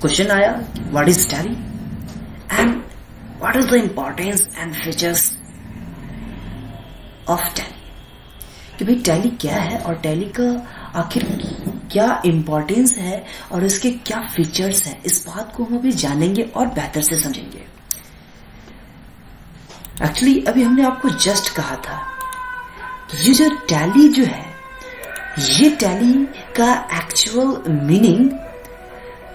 Question आया what is tally and what is the importance and features of tally, कि भाई tally क्या है और टैली का आखिर क्या इंपॉर्टेंस है और इसके क्या फीचर्स हैं, इस बात को हम अभी जानेंगे और बेहतर से समझेंगे। एक्चुअली अभी हमने आपको जस्ट कहा था कि ये जो टैली जो है, ये टैली का एक्चुअल मीनिंग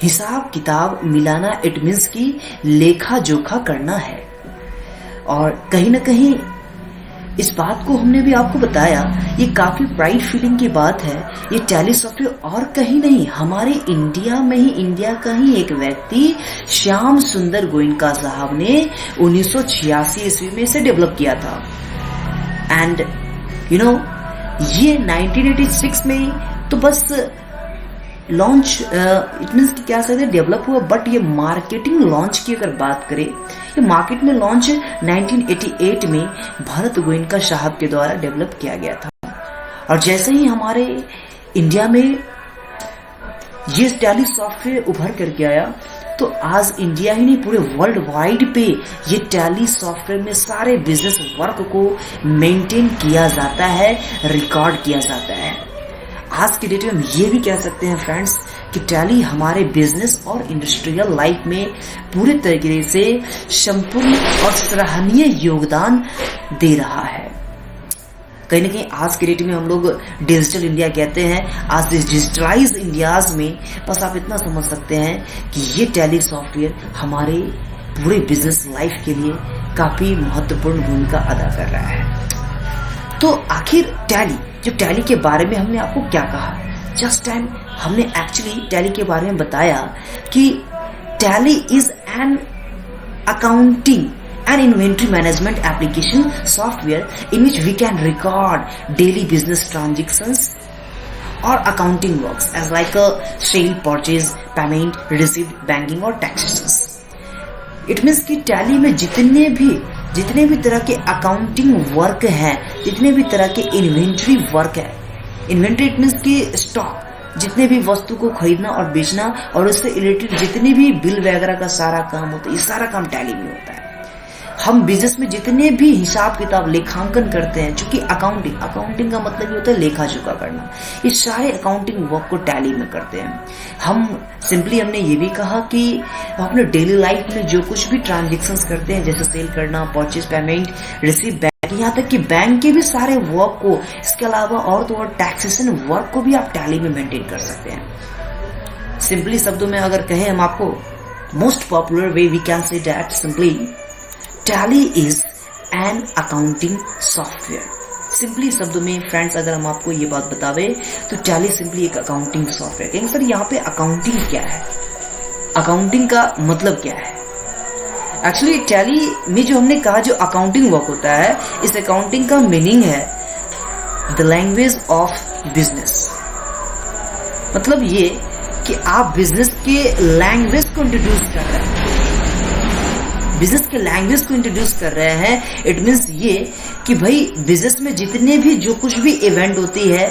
हिसाब किताब मिलाना, इट मीन्स की लेखा जोखा करना है। और कहीं ना कहीं इस बात को हमने भी आपको बताया, ये काफी प्राइड फीलिंग की बात है। ये टैली सॉफ्टवेयर और कहीं नहीं, हमारे इंडिया में ही, इंडिया का ही एक व्यक्ति श्याम सुंदर गोयनका साहब ने 1986 ईस्वी में इसे डेवलप किया था। एंड यू नो ये 1986 में तो बस लॉन्च, इट मीन्स कि क्या सकते डेवलप हुआ, बट ये मार्केटिंग लॉन्च की अगर बात करें, ये मार्केट में लॉन्च 1988 में भरत गोयनका साहब के द्वारा डेवलप किया गया था। और जैसे ही हमारे इंडिया में ये टैली सॉफ्टवेयर उभर करके आया, तो आज इंडिया ही नहीं पूरे वर्ल्ड वाइड पे ये टैली सॉफ्टवेयर में सारे बिजनेस वर्क को मेंटेन किया जाता है, रिकॉर्ड किया जाता है। आज की डेट में हम ये भी कह सकते हैं फ्रेंड्स कि टैली हमारे बिजनेस और इंडस्ट्रियल लाइफ में पूरे तरीके से संपूर्ण और सराहनीय योगदान दे रहा है। कहीं ना कहीं आज की डेट में हम लोग डिजिटल इंडिया कहते हैं। आज डिजिटलाइज इंडियाज में बस आप इतना समझ सकते हैं कि ये टैली सॉफ्टवेयर हमारे पूरे बिजनेस लाइफ के लिए काफी महत्वपूर्ण भूमिका अदा कर रहा है। तो आखिर टैली, जो टैली के बारे में हमने आपको क्या कहा, जस्ट टाइम हमने एक्चुअली टैली के बारे में बताया कि tally is an accounting and inventory management application software in which we can record daily business transactions or accounting works as like a sale, purchase, payment, receipt, banking or taxations. It means कि tally में जितने भी तरह के accounting work हैं, जितने भी तरह के इन्वेंट्री वर्क है, इन्वेंट्री इट मीन्स की स्टॉक, जितने भी वस्तु को खरीदना और बेचना और उससे रिलेटेड जितने भी बिल वगैरह का सारा काम होता है, ये सारा काम टैली में होता है। हम बिजनेस में जितने भी हिसाब किताब लेखांकन करते हैं, चूंकि अकाउंटिंग का मतलब ये होता है लेखा जोखा करना, ये सारे अकाउंटिंग वर्क को टैली में करते हैं। हम सिंपली हमने ये भी कहा कि अपने डेली लाइफ में जो कुछ भी ट्रांजेक्शन्स करते हैं, जैसे सेल करना, परचेज, पेमेंट, रिसीव, बैंक, यहाँ तक कि बैंक के भी सारे वर्क को, इसके अलावा और तो और टैक्सेशन वर्क को भी आप टैली में मेंटेन कर सकते हैं। सिंपली शब्दों में अगर कहें हम आपको, most popular way we can say that simply Tally is an accounting software. Simply शब्दों में फ्रेंड्स अगर हम आपको ये बात बतावे तो टैली सिंपली एक अकाउंटिंग सॉफ्टवेयर। कहेंगे सर यहाँ पे अकाउंटिंग क्या है, अकाउंटिंग का मतलब क्या है? एक्चुअली टैली में जो हमने कहा जो अकाउंटिंग वर्क होता है, इस अकाउंटिंग का मीनिंग है द लैंग्वेज ऑफ बिजनेस। मतलब ये कि आप बिजनेस के लैंग्वेज को इंट्रोड्यूस कर रहे हैं, बिजनेस के लैंग्वेज को इंट्रोड्यूस कर रहे हैं। इट मीन्स ये कि भाई बिजनेस में जितने भी जो कुछ भी इवेंट होती है,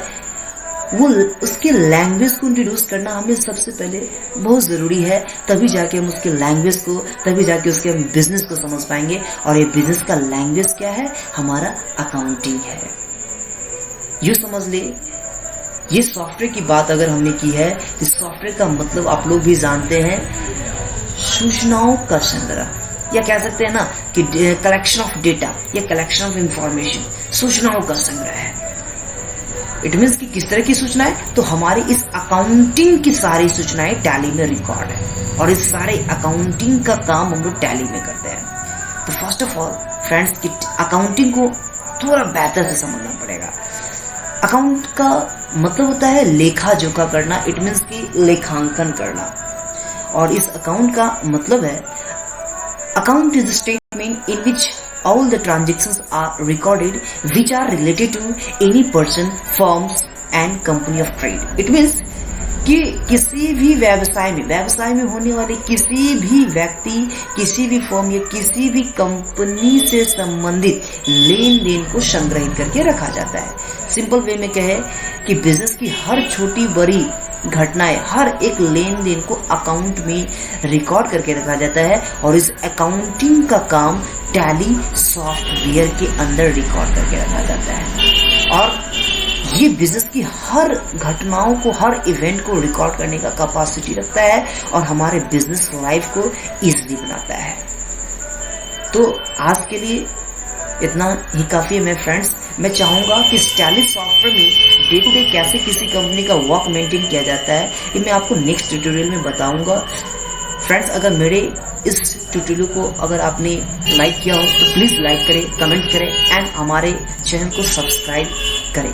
वो उसके लैंग्वेज को इंट्रोड्यूस करना हमें सबसे पहले बहुत जरूरी है। तभी जाके हम उसके लैंग्वेज को, तभी जाके उसके हम बिजनेस को समझ पाएंगे। और ये बिजनेस का लैंग्वेज क्या है? हमारा अकाउंटिंग है। यू समझ ले, ये सॉफ्टवेयर की बात अगर हमने की है, इस सॉफ्टवेयर का मतलब आप लोग भी जानते हैं, सूचनाओं का संग्रह, या कह सकते हैं ना कि कलेक्शन ऑफ डेटा या कलेक्शन ऑफ इंफॉर्मेशन, सूचनाओं का संग्रह है। इट मीन्स कि किस तरह की सूचनाएं? तो हमारी इस अकाउंटिंग की सारी सूचनाएं टैली में रिकॉर्ड है, और इस सारे अकाउंटिंग का काम हम लोग टैली में करते हैं। तो फर्स्ट ऑफ ऑल फ्रेंड्स की अकाउंटिंग को थोड़ा बेहतर से समझना पड़ेगा। अकाउंट का मतलब होता है लेखा जोखा करना, इट मीन्स की लेखांकन करना। और इस अकाउंट का मतलब है, account is a statement in which all the transactions are recorded which are related to any person, firms and company of trade. It means कि किसी भी व्यवसाय में होने वाले किसी भी व्यक्ति, किसी भी फर्म या किसी भी कंपनी से संबंधित लेन देन को संग्रहित करके रखा जाता है। सिंपल वे में कहे कि बिजनेस की हर छोटी बड़ी घटनाएं, हर एक लेन देन को अकाउंट में रिकॉर्ड करके रखा जाता है और इस अकाउंटिंग का काम टैली सॉफ्टवेयर के अंदर रिकॉर्ड करके रखा जाता है। और ये बिजनेस की हर घटनाओं को, हर इवेंट को रिकॉर्ड करने का कैपेसिटी रखता है और हमारे बिजनेस लाइफ को इजीली बनाता है। तो आज के लिए इतना ही काफी है मेरे फ्रेंड्स। मैं चाहूंगा कि टैली सॉफ्टवेयर में डे टू डे कैसे किसी कंपनी का वर्क मेंटेन किया जाता है, ये मैं आपको नेक्स्ट ट्यूटोरियल में बताऊंगा। फ्रेंड्स, अगर मेरे इस ट्यूटोरियल को अगर आपने लाइक किया हो तो प्लीज लाइक करें, कमेंट करें एंड हमारे चैनल को सब्सक्राइब करें।